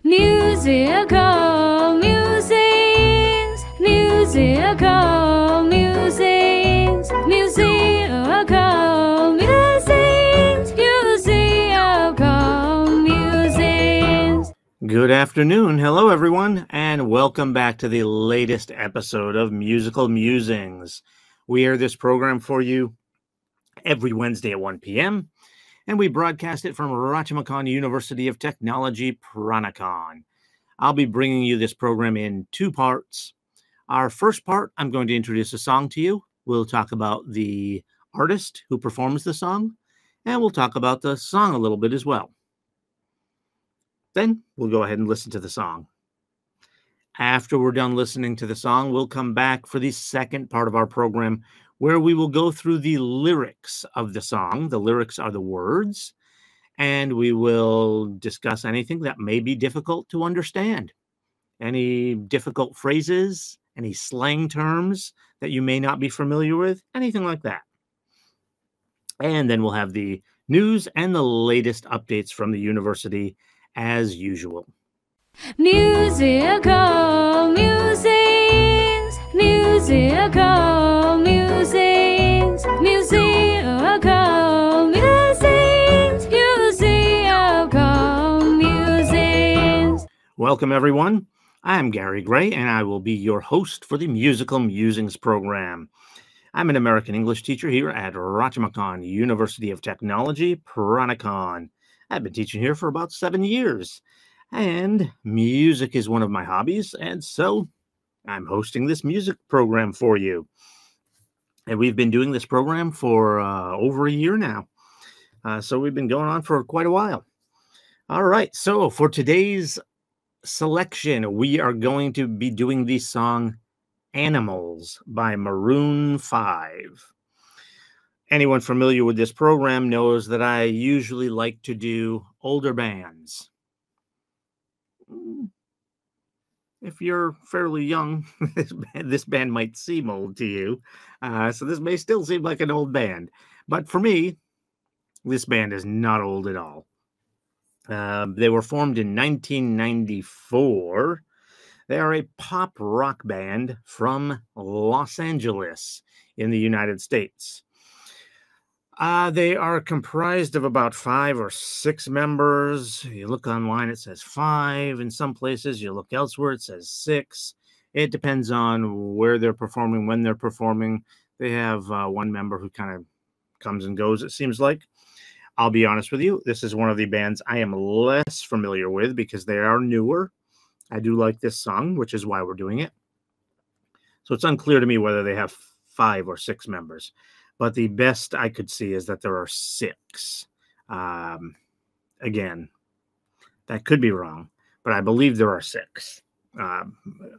Musical musings, musical musings, musical musings, musical musings. Good afternoon. Hello, everyone, and welcome back to the latest episode of Musical Musings. We air this program for you every Wednesday at 1 p.m., and we broadcast it from Rajamachan University of Technology, Pranakon. I'll be bringing you this program in two parts. Our first part, I'm going to introduce a song to you. We'll talk about the artist who performs the song, and we'll talk about the song a little bit as well. Then we'll go ahead and listen to the song. After we're done listening to the song, we'll come back for the second part of our program, where we will go through the lyrics of the song. The lyrics are the words, and we will discuss anything that may be difficult to understand. Any difficult phrases, any slang terms that you may not be familiar with, anything like that. And then we'll have the news and the latest updates from the university as usual. Musical musings, musical musings, musical musings, musical musings. Welcome, everyone. I am Gary Gray, and I will be your host for the Musical Musings program. I'm an American English teacher here at Rajamachan University of Technology, Pranakon. I've been teaching here for about 7 years, and music is one of my hobbies, and so I'm hosting this music program for you. And we've been doing this program for over a year now, so we've been going on for quite a while. All right, so for today's selection, we are going to be doing the song Animals by Maroon5. Anyone familiar with this program knows that I usually like to do older bands. If you're fairly young, this band might seem old to you. So this may still seem like an old band. But for me, this band is not old at all. They were formed in 1994. They are a pop rock band from Los Angeles in the United States. They are comprised of about 5 or 6 members. You look online, it says 5. In some places, you look elsewhere, it says 6. It depends on where they're performing, when they're performing. They have one member who kind of comes and goes, it seems like. I'll be honest with you, this is one of the bands I am less familiar with because they are newer. I do like this song, which is why we're doing it. So it's unclear to me whether they have 5 or 6 members. But the best I could see is that there are 6. Again, that could be wrong, but I believe there are 6.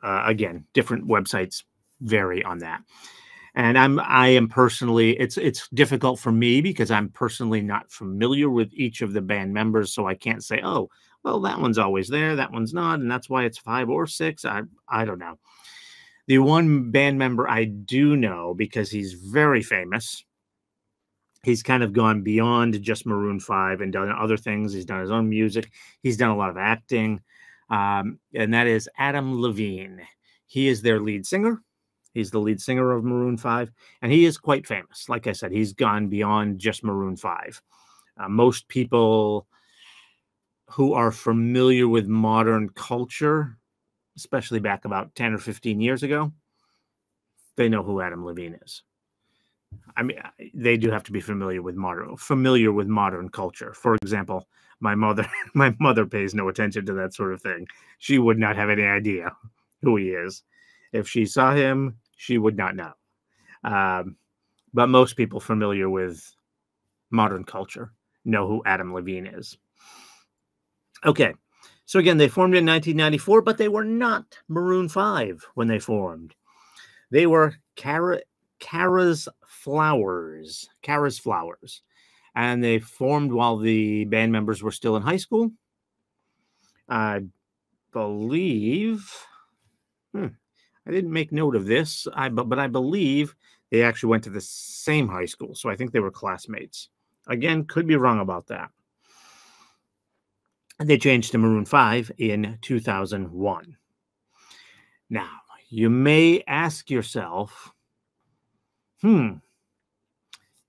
Again, different websites vary on that. And I am personally, it's difficult for me because I'm personally not familiar with each of the band members, so I can't say, oh, well, that one's always there, that one's not, and that's why it's 5 or 6. I don't know. The one band member I do know, because he's very famous, he's kind of gone beyond just Maroon5 and done other things. He's done his own music. He's done a lot of acting, and that is Adam Levine. He is their lead singer. He's the lead singer of Maroon5, and he is quite famous. Like I said, he's gone beyond just Maroon5. Most people who are familiar with modern culture, especially back about 10 or 15 years ago, they know who Adam Levine is. I mean, they do have to be familiar with modern culture. For example, my mother pays no attention to that sort of thing. She would not have any idea who he is. If she saw him, she would not know. But most people familiar with modern culture know who Adam Levine is. Okay. So again, they formed in 1994, but they were not Maroon5 when they formed. They were Kara's Flowers, and they formed while the band members were still in high school. I believe, I didn't make note of this, but I believe they actually went to the same high school, so I think they were classmates. Again, could be wrong about that. And they changed to Maroon 5 in 2001. Now, you may ask yourself,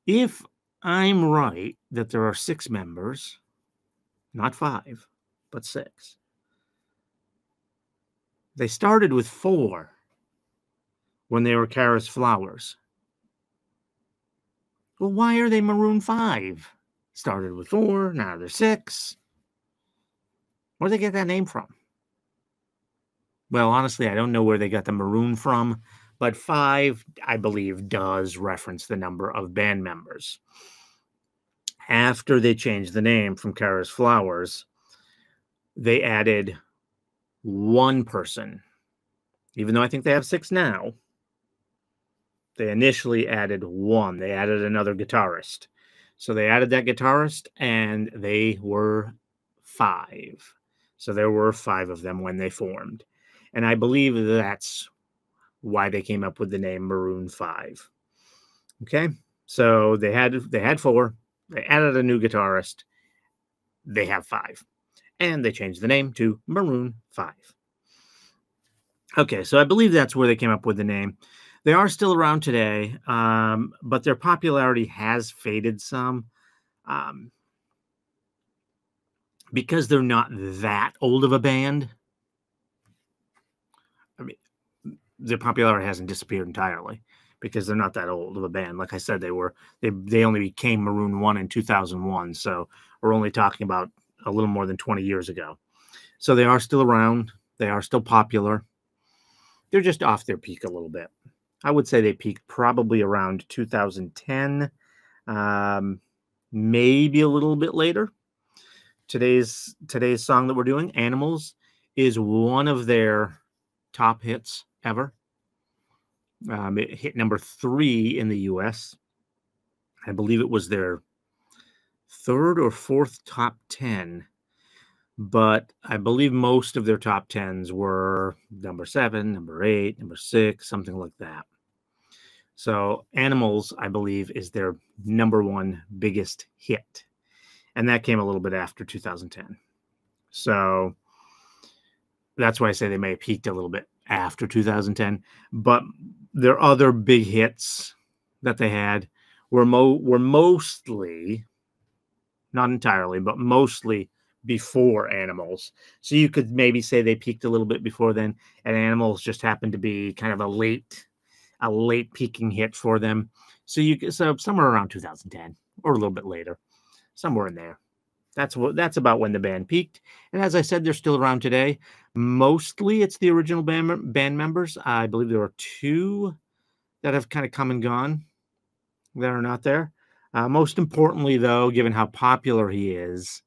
if I'm right that there are 6 members, not 5, but 6. They started with 4 when they were Kara's Flowers. Well, why are they Maroon 5? Started with 4, now they're 6. Where'd they get that name from? Well, honestly, I don't know where they got the maroon from, but 5, I believe, does reference the number of band members. After they changed the name from Kara's Flowers, they added 1 person. Even though I think they have 6 now, they initially added 1. They added another guitarist. So they added that guitarist, and they were 5. So there were 5 of them when they formed. And I believe that's why they came up with the name Maroon 5. Okay? So they had 4. They added a new guitarist. They have 5. And they changed the name to Maroon 5. Okay, so I believe that's where they came up with the name. They are still around today, but their popularity has faded some because they're not that old of a band. I mean, their popularity hasn't disappeared entirely because they're not that old of a band. Like I said, they only became Maroon 1 in 2001, so we're only talking about a little more than 20 years ago. So they are still around. They are still popular. They're just off their peak a little bit. I would say they peaked probably around 2010, maybe a little bit later. Today's song that we're doing, Animals, is one of their top hits ever. It hit number 3 in the US. I believe it was their 3rd or 4th top 10. But I believe most of their top 10s were number 7, number 8, number 6, something like that. So Animals, I believe, is their number 1 biggest hit. And that came a little bit after 2010. So that's why I say they may have peaked a little bit after 2010. But their other big hits that they had were mostly, not entirely, but mostly before Animals. So you could maybe say they peaked a little bit before then, and Animals just happened to be kind of a late peaking hit for them. So somewhere around 2010 or a little bit later, somewhere in there. That's about when the band peaked. And as I said, they're still around today. Mostly it's the original band members. I believe there are 2 that have kind of come and gone that are not there. Most importantly, though, given how popular he is,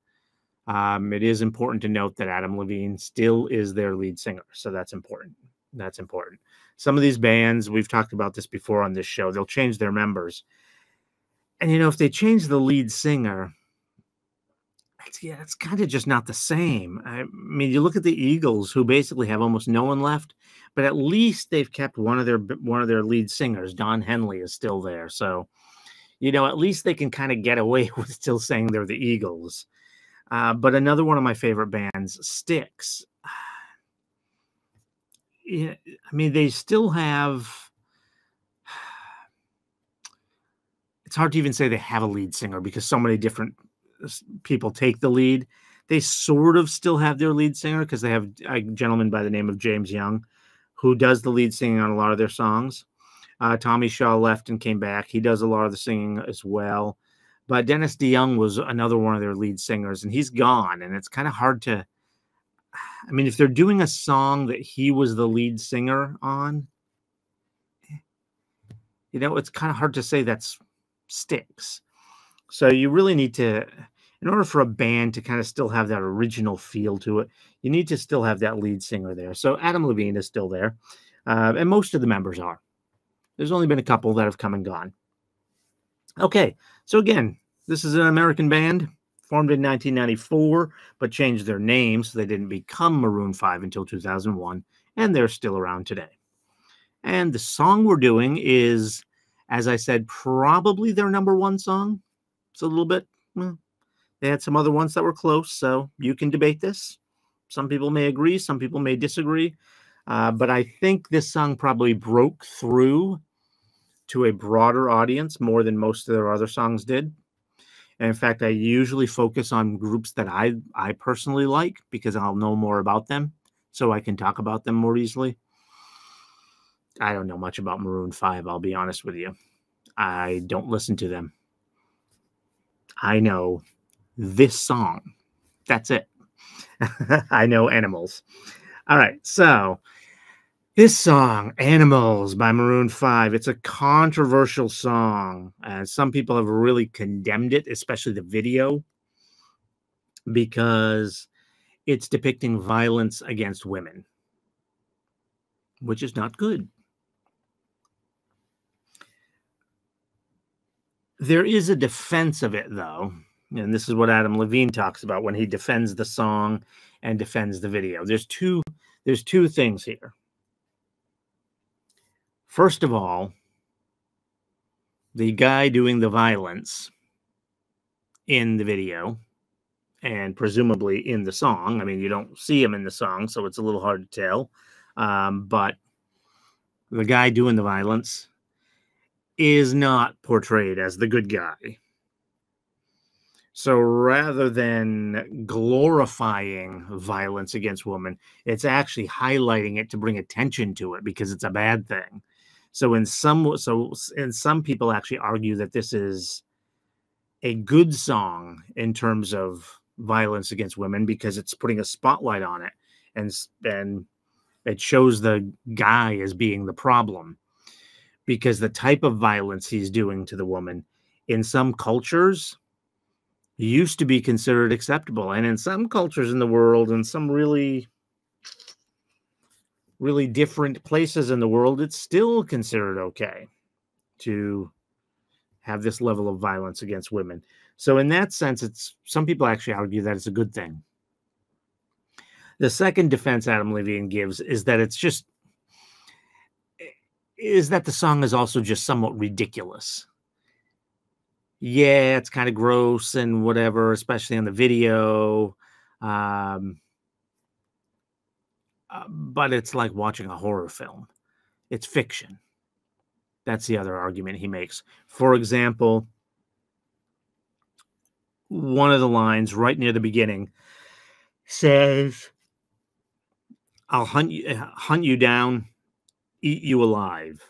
it is important to note that Adam Levine still is their lead singer. So that's important. That's important. Some of these bands, we've talked about this before on this show, they'll change their members. And, if they change the lead singer, it's kind of just not the same. I mean, you look at the Eagles, who basically have almost no one left, but at least they've kept one of their lead singers. Don Henley is still there. So, at least they can kind of get away with still saying they're the Eagles. But another one of my favorite bands, Styx. I mean, they still have. It's hard to even say they have a lead singer because so many different people take the lead. They sort of still have their lead singer because they have a gentleman by the name of James Young who does the lead singing on a lot of their songs. Tommy Shaw left and came back. He does a lot of the singing as well. But Dennis DeYoung was another one of their lead singers, and he's gone. And it's kind of hard to, I mean, if they're doing a song that he was the lead singer on, it's kind of hard to say that's Styx. So you really need to, in order for a band to kind of still have that original feel to it, you need to still have that lead singer there. So Adam Levine is still there, and most of the members are. There's only been a couple that have come and gone. Okay, so again, this is an American band formed in 1994, but changed their name so they didn't become Maroon 5 until 2001, and they're still around today. And the song we're doing is, as I said, probably their number 1 song. It's a little bit, They had some other ones that were close, so you can debate this. Some people may agree, some people may disagree. But I think this song probably broke through to a broader audience more than most of their other songs did. And in fact, I usually focus on groups that I personally like because I'll know more about them, so I can talk about them more easily. I don't know much about Maroon 5, I'll be honest with you. I don't listen to them. I know this song. That's it. I know Animals. All right, so this song, Animals by Maroon 5, it's a controversial song. And some people have really condemned it, especially the video, because it's depicting violence against women, which is not good. There is a defense of it, though, and this is what Adam Levine talks about when he defends the song and defends the video. There's two things here. First of all, the guy doing the violence in the video and presumably in the song, I mean, you don't see him in the song, so it's a little hard to tell, but the guy doing the violence is not portrayed as the good guy. So rather than glorifying violence against women, it's actually highlighting it to bring attention to it because it's a bad thing. So some people actually argue that this is a good song in terms of violence against women because it's putting a spotlight on it, and it shows the guy as being the problem because the type of violence he's doing to the woman in some cultures used to be considered acceptable, and in some cultures in the world, in some really different places in the world, it's still considered okay to have this level of violence against women. So in that sense, some people actually argue that it's a good thing. The second defense Adam Levine gives is that the song is also just somewhat ridiculous. Yeah, it's kind of gross and whatever, especially on the video. But it's like watching a horror film. It's fiction. That's the other argument he makes. For example, one of the lines right near the beginning says, "I'll hunt you down, eat you alive."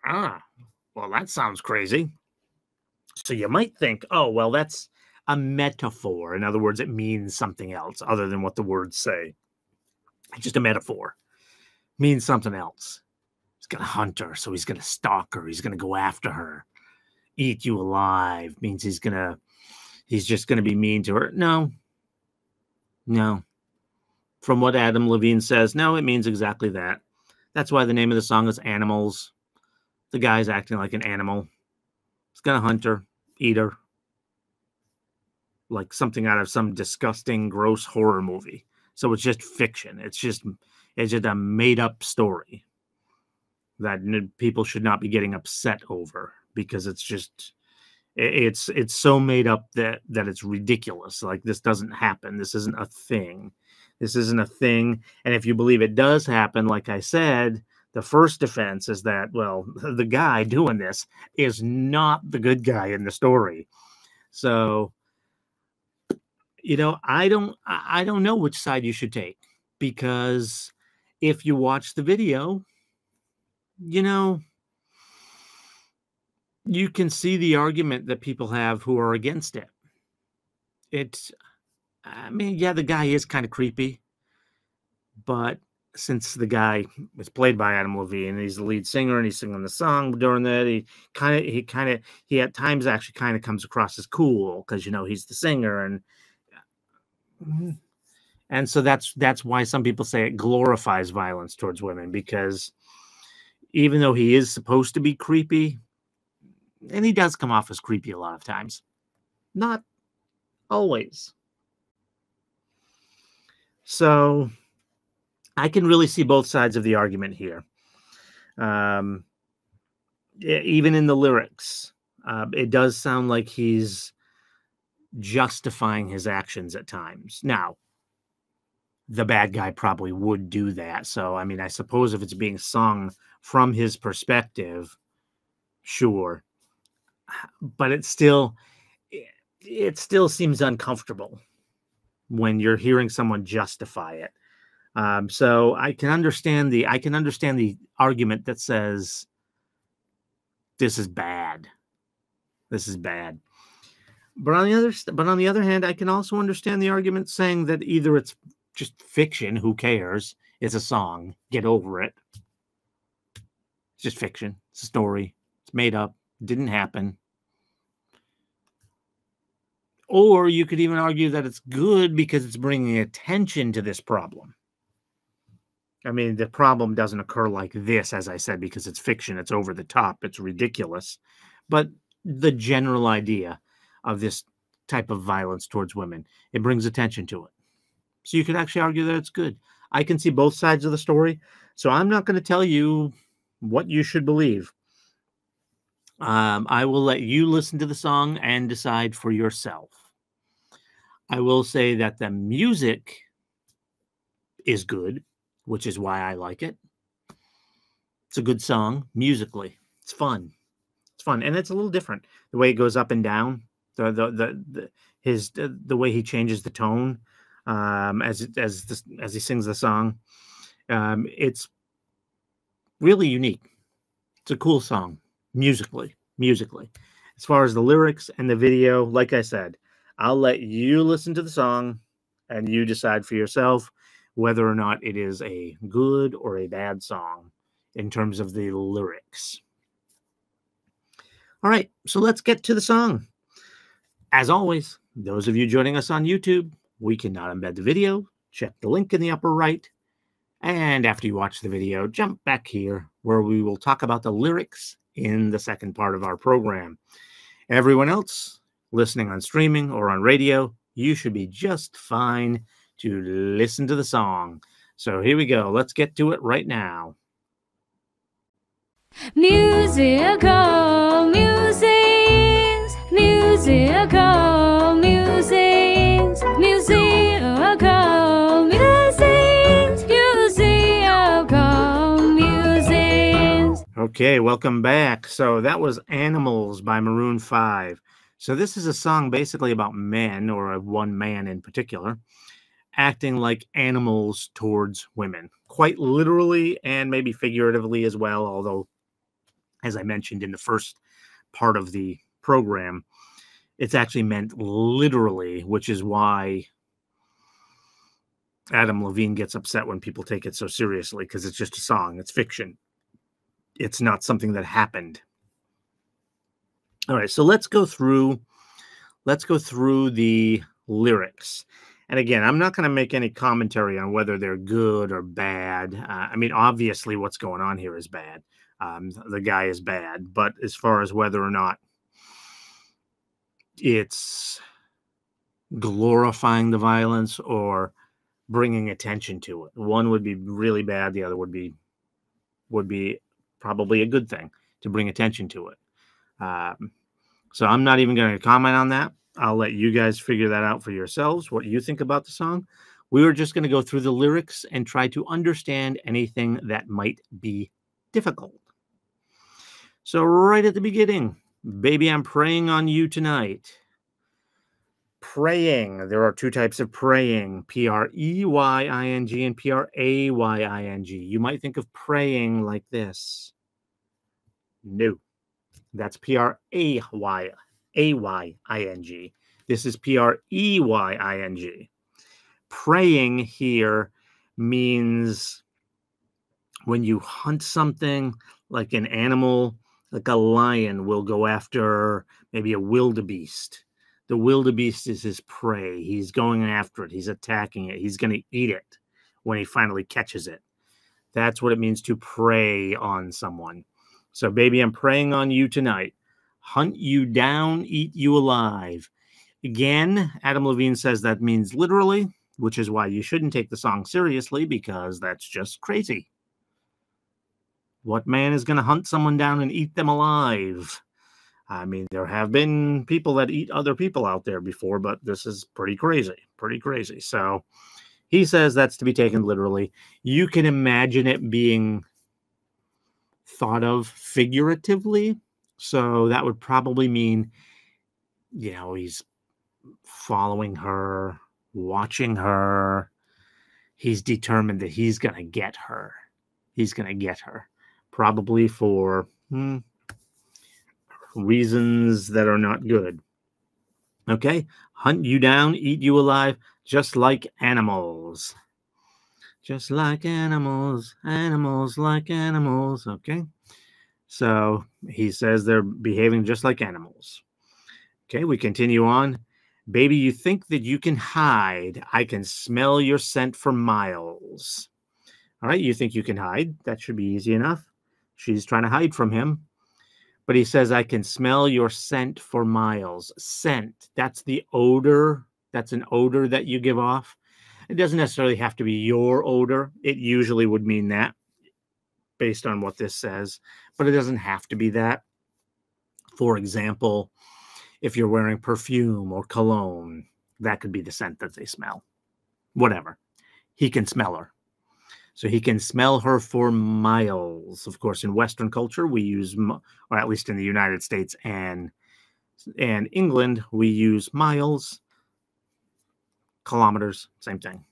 Well, that sounds crazy. So you might think, oh, well, that's a metaphor. In other words, it means something else other than what the words say. It's just a metaphor. It means something else. He's going to hunt her, so he's going to stalk her. He's going to go after her. Eat you alive means he's just going to be mean to her. No. From what Adam Levine says, no, it means exactly that. That's why the name of the song is Animals. The guy's acting like an animal. He's going to hunt her, eat her. Like something out of some disgusting, gross horror movie. So it's just fiction. It's just a made-up story that people should not be getting upset over because it's so made up that it's ridiculous. Like, this doesn't happen. This isn't a thing. This isn't a thing. And if you believe it does happen, like I said, the first defense is that, well, the guy doing this is not the good guy in the story. So, I don't know which side you should take, because if you watch the video, you can see the argument that people have who are against it. The guy is kind of creepy, but since the guy was played by Adam Levine and he's the lead singer and he's singing the song during that, he at times actually kind of comes across as cool because, he's the singer, and so that's why some people say it glorifies violence towards women, because even though he is supposed to be creepy, and he does come off as creepy a lot of times, not always. So I can really see both sides of the argument here. Even in the lyrics, It does sound like he's justifying his actions at times. Now, the bad guy probably would do that. So, I mean, I suppose if it's being sung from his perspective, sure. But it still seems uncomfortable when you're hearing someone justify it. So I can understand the argument that says this is bad. This is bad. But on the other hand, I can also understand the argument saying that either it's just fiction, who cares? It's a song, get over it. It's just fiction. It's a story. It's made up. It didn't happen. Or you could even argue that it's good because it's bringing attention to this problem. I mean, the problem doesn't occur like this, as I said, because it's fiction. It's over the top. It's ridiculous. But the general idea of this type of violence towards women, it brings attention to it. So you could actually argue that it's good. I can see both sides of the story. So I'm not going to tell you what you should believe. I will let you listen to the song and decide for yourself. I will say that the music is good, which is why I like it. It's a good song musically. It's fun. It's fun, and it's a little different. The way it goes up and down, the way he changes the tone as he sings the song. It's really unique. It's a cool song musically. As far as the lyrics and the video, like I said, I'll let you listen to the song and you decide for yourself whether or not it is a good or a bad song in terms of the lyrics. All right, so let's get to the song. As always, those of you joining us on YouTube, we cannot embed the video. Check the link in the upper right. And after you watch the video, jump back here where we will talk about the lyrics in the second part of our program. Everyone else listening on streaming or on radio, you should be just fine to listen to the song. So here we go. Let's get to it right now. Musical musings, musical musings, musical musings, musical musings. Okay, welcome back. So that was Animals by Maroon5. So this is a song basically about men, or one man in particular, acting like animals towards women, quite literally and maybe figuratively as well, although, as I mentioned in the first part of the program, it's actually meant literally, which is why Adam Levine gets upset when people take it so seriously, because it's just a song. It's fiction. It's not something that happened. All right, so let's go through the lyrics. And again, I'm not going to make any commentary on whether they're good or bad. I mean, obviously what's going on here is bad. The guy is bad. But as far as whether or not it's glorifying the violence or bringing attention to it, one would be really bad. The other would be probably a good thing, to bring attention to it. So I'm not even going to comment on that. I'll let you guys figure that out for yourselves, what you think about the song. We were just going to go through the lyrics and try to understand anything that might be difficult. So right at the beginning, baby, I'm praying on you tonight. Praying. There are two types of praying, P-R-E-Y-I-N-G and P-R-A-Y-I-N-G. You might think of praying like this. No. That's P-R-A-Y-I-N-G. This is P-R-E-Y-I-N-G. Praying here means when you hunt something, like an animal, like a lion will go after maybe a wildebeest. The wildebeest is his prey. He's going after it. He's attacking it. He's going to eat it when he finally catches it. That's what it means to prey on someone. So, baby, I'm praying on you tonight. Hunt you down, eat you alive. Again, Adam Levine says that means literally, which is why you shouldn't take the song seriously, because that's just crazy. What man is going to hunt someone down and eat them alive? I mean, there have been people that eat other people out there before, but this is pretty crazy, pretty crazy. So he says that's to be taken literally. You can imagine it being thought of figuratively. So that would probably mean, he's following her, watching her. He's determined that he's going to get her. He's going to get her, probably for reasons that are not good. Okay? Hunt you down, eat you alive, just like animals. Just like animals, animals like animals. Okay? So he says they're behaving just like animals. Okay, we continue on. Baby, you think that you can hide. I can smell your scent for miles. All right, you think you can hide. That should be easy enough. She's trying to hide from him. But he says, I can smell your scent for miles. Scent, that's the odor. That's an odor that you give off. It doesn't necessarily have to be your odor. It usually would mean that based on what this says, but it doesn't have to be that. For example, if you're wearing perfume or cologne, that could be the scent that they smell. Whatever. He can smell her. So he can smell her for miles. Of course, in Western culture, we use, or at least in the United States and England, we use miles, kilometers, same thing.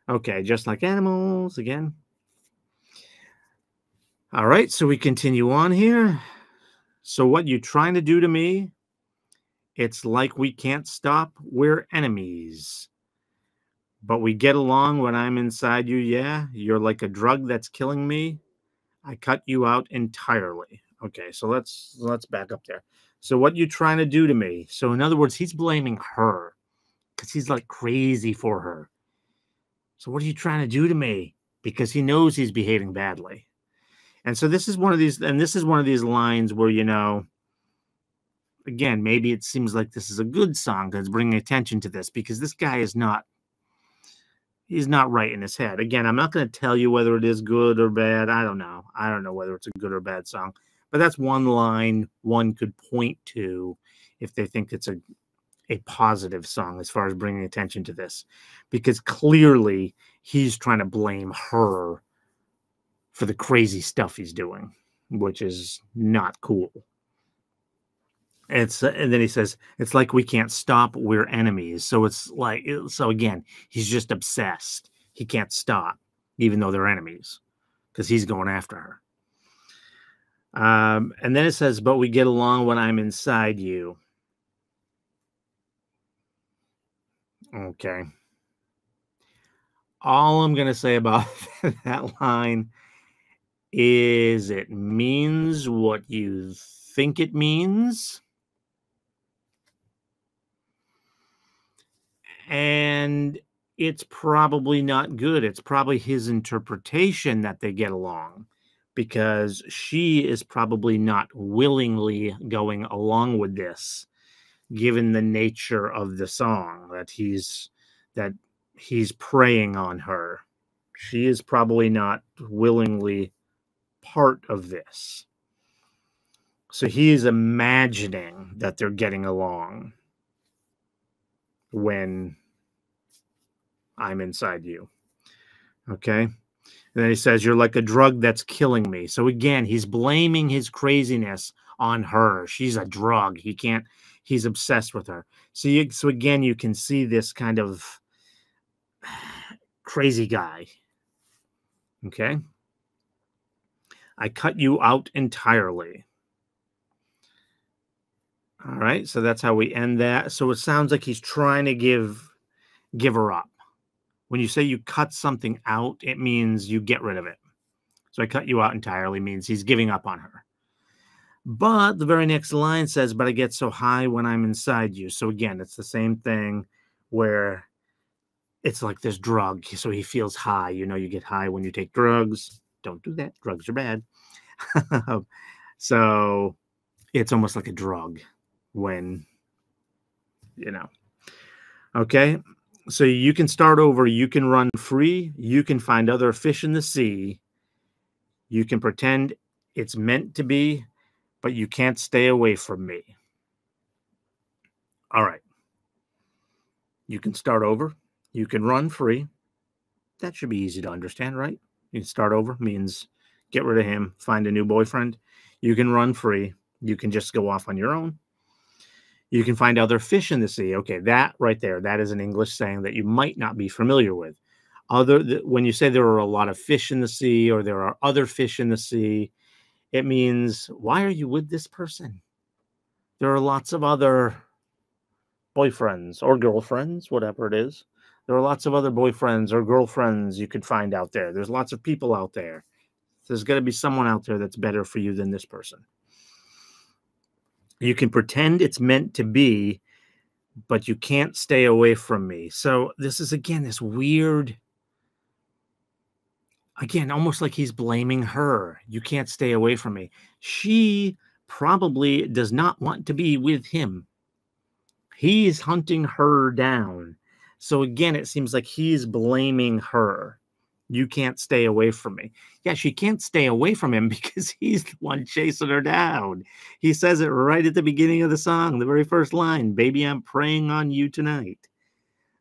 Okay, just like animals again. All right, so we continue on here. So what you trying to do to me? It's like we can't stop. We're enemies. But we get along when I'm inside you, yeah? You're like a drug that's killing me. I cut you out entirely. Okay, so let's back up there. So what you trying to do to me? So in other words, he's blaming her because he's like crazy for her. So what are you trying to do to me? Because he knows he's behaving badly. And so this is one of these lines where, again, maybe it seems like this is a good song that's bringing attention to this because this guy is not, he's not right in his head. Again, I'm not going to tell you whether it is good or bad. I don't know. I don't know whether it's a good or bad song, but that's one line one could point to if they think it's a positive song as far as bringing attention to this, because clearly he's trying to blame her for the crazy stuff he's doing, which is not cool. And then he says, it's like we can't stop. We're enemies. So it's like, so again, he's just obsessed. He can't stop, even though they're enemies, because he's going after her. And then it says, but we get along when I'm inside you. Okay. All I'm going to say about that line is it means what you think it means. And it's probably not good. It's probably his interpretation that they get along, because she is probably not willingly going along with this, given the nature of the song that he's preying on her. She is probably not willingly part of this. So he is imagining that they're getting along when I'm inside you. Okay. And then he says, you're like a drug that's killing me. So again, he's blaming his craziness on her. She's a drug. He's obsessed with her. So again, you can see this kind of crazy guy. Okay. I cut you out entirely. All right. So that's how we end that. So it sounds like he's trying to give her up. When you say you cut something out, it means you get rid of it. So I cut you out entirely means he's giving up on her. But the very next line says, but I get so high when I'm inside you. So again, it's the same thing where it's like this drug. So he feels high. You get high when you take drugs. Don't do that. Drugs are bad. So it's almost like a drug when, okay. So you can start over. You can run free. You can find other fish in the sea. You can pretend it's meant to be, but you can't stay away from me. All right. You can start over. You can run free. That should be easy to understand, right? You can start over means get rid of him, find a new boyfriend. You can run free. You can just go off on your own. You can find other fish in the sea. Okay, that right there, that is an English saying that you might not be familiar with. When you say there are a lot of fish in the sea or there are other fish in the sea, it means, why are you with this person? There are lots of other boyfriends or girlfriends, whatever it is. There are lots of other boyfriends or girlfriends you could find out there. There's lots of people out there. There's got to be someone out there that's better for you than this person. You can pretend it's meant to be, but you can't stay away from me. So this is, again, this weird, again, almost like he's blaming her. You can't stay away from me. She probably does not want to be with him. He's hunting her down. So again, it seems like he's blaming her. You can't stay away from me. Yeah, she can't stay away from him because he's the one chasing her down. He says it right at the beginning of the song, the very first line, "Baby, I'm praying on you tonight."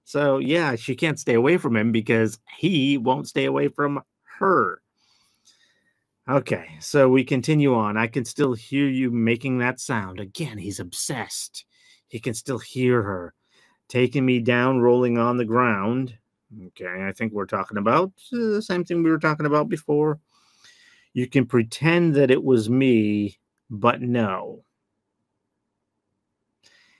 So yeah, she can't stay away from him because he won't stay away from her. Okay, so we continue on. I can still hear you making that sound. Again, he's obsessed. He can still hear her. Taking me down, rolling on the ground. Okay, I think we're talking about the same thing we were talking about before. You can pretend that it was me, but no.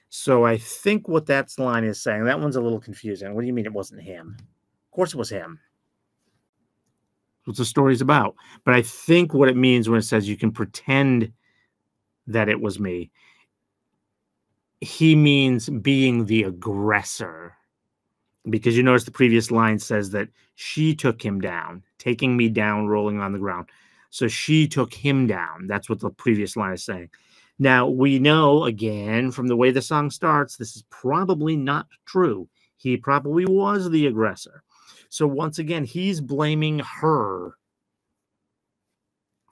So I think what that line is saying, that one's a little confusing. What do you mean it wasn't him? Of course it was him. That's what the story's about. But I think what it means when it says you can pretend that it was me, he means being the aggressor. Because you notice the previous line says that she took him down, taking me down, rolling on the ground. So she took him down. That's what the previous line is saying. Now, we know, again, from the way the song starts, this is probably not true. He probably was the aggressor. So once again, he's blaming her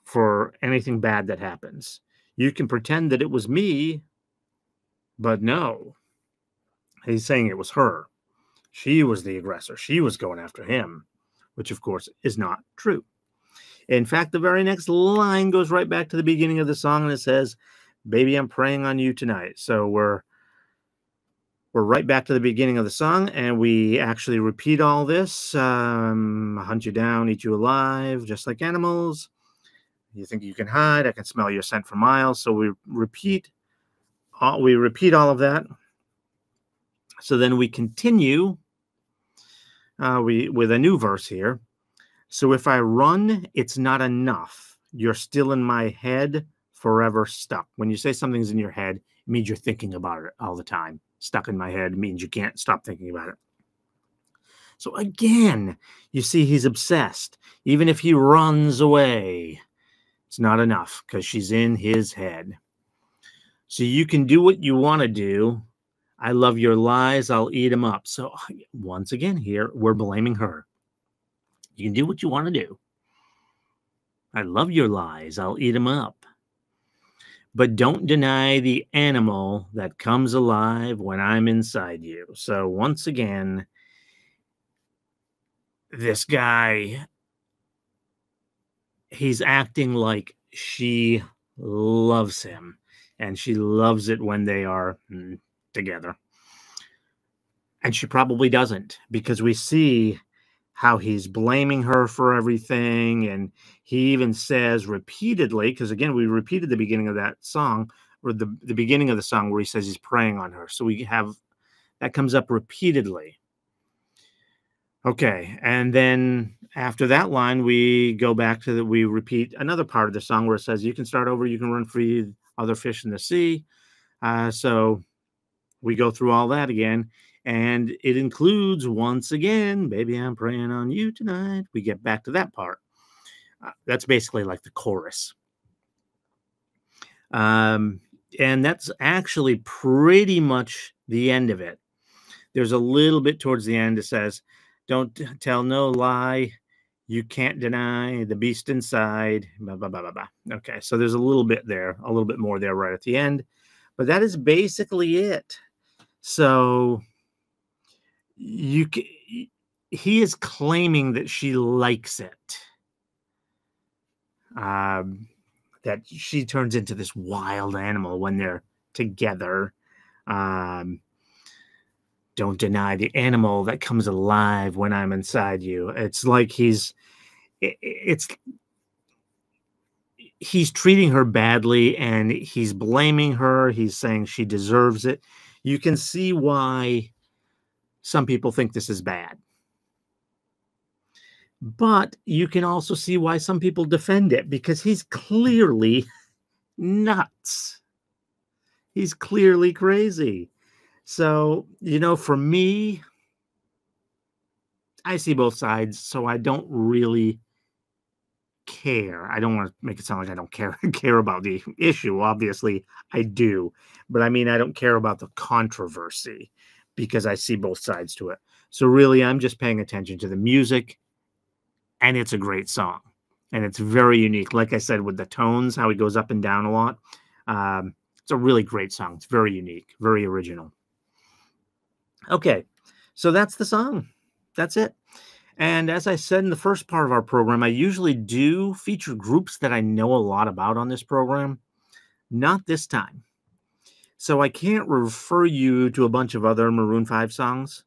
for anything bad that happens. You can pretend that it was me, but no. He's saying it was her. She was the aggressor. She was going after him, which, of course, is not true. In fact, the very next line goes right back to the beginning of the song, and it says, "Baby, I'm praying on you tonight." So we're right back to the beginning of the song, and we actually repeat all this. Hunt you down, eat you alive, just like animals. You think you can hide? I can smell your scent for miles. So we repeat all of that. So then we continue with a new verse here. So if I run, it's not enough. You're still in my head, forever stuck. When you say something's in your head, it means you're thinking about it all the time. Stuck in my head means you can't stop thinking about it. So again, you see he's obsessed. Even if he runs away, it's not enough because she's in his head. So you can do what you want to do. I love your lies. I'll eat them up. So once again, here we're blaming her. You can do what you want to do. I love your lies. I'll eat them up. But don't deny the animal that comes alive when I'm inside you. So once again, this guy, he's acting like she loves him. And she loves it when they are together. And she probably doesn't, because we see how he's blaming her for everything. And he even says repeatedly, because again, we repeated the beginning of that song, or the beginning of the song where he says he's praying on her. So we have, that comes up repeatedly. Okay. And then after that line, we go back to we repeat another part of the song where it says, you can start over, you can run free, other fish in the sea. So we go through all that again. And it includes, once again, baby, I'm praying on you tonight. We get back to that part. That's basically like the chorus. And that's actually pretty much the end of it. There's a little bit towards the end that says, don't tell no lie. You can't deny the beast inside. Blah, blah, blah, blah, blah. Okay, so there's a little bit there, a little bit more there right at the end. But that is basically it. So he is claiming that she likes it. That she turns into this wild animal when they're together. Don't deny the animal that comes alive when I'm inside you. It's like he's treating her badly, and he's blaming her. He's saying she deserves it. You can see why some people think this is bad. But you can also see why some people defend it, because he's clearly nuts. He's clearly crazy. So, for me, I see both sides, so I don't really care. I don't want to make it sound like I don't care about the issue. Obviously, I do. But I mean, I don't care about the controversy because I see both sides to it. So really, I'm just paying attention to the music, and it's a great song. And it's very unique. Like I said, with the tones, how he goes up and down a lot. It's a really great song. It's very unique, very original. Okay, so that's the song. That's it. And as I said in the first part of our program, I usually do feature groups that I know a lot about on this program. Not this time. So I can't refer you to a bunch of other Maroon 5 songs.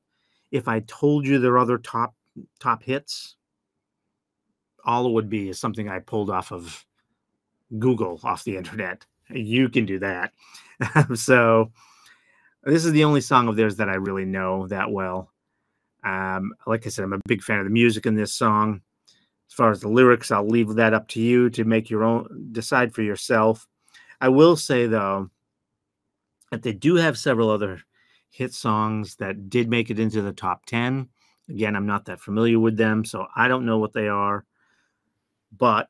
If I told you their other top hits, all it would be is something I pulled off of Google, off the internet. You can do that. So this is the only song of theirs that I really know that well. Like I said, I'm a big fan of the music in this song. As far as the lyrics, I'll leave that up to you to make your own, decide for yourself. I will say, though, that they do have several other hit songs that did make it into the top 10. Again, I'm not that familiar with them, so I don't know what they are. But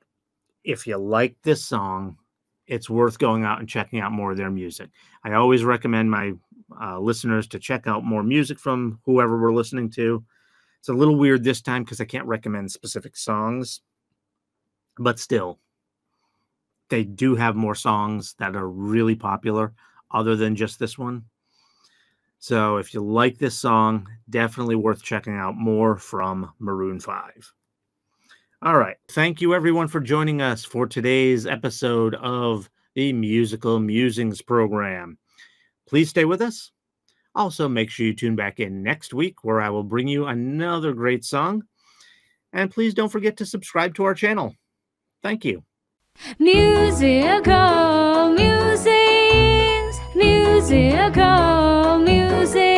if you like this song, it's worth going out and checking out more of their music. I always recommend my listeners to check out more music from whoever we're listening to. It's a little weird this time because I can't recommend specific songs, but still, they do have more songs that are really popular other than just this one. So if you like this song, definitely worth checking out more from Maroon 5. All right. Thank you, everyone, for joining us for today's episode of the Musical Musings program. Please stay with us. Also, make sure you tune back in next week where I will bring you another great song. And please don't forget to subscribe to our channel. Thank you. Musical musings, musical musings.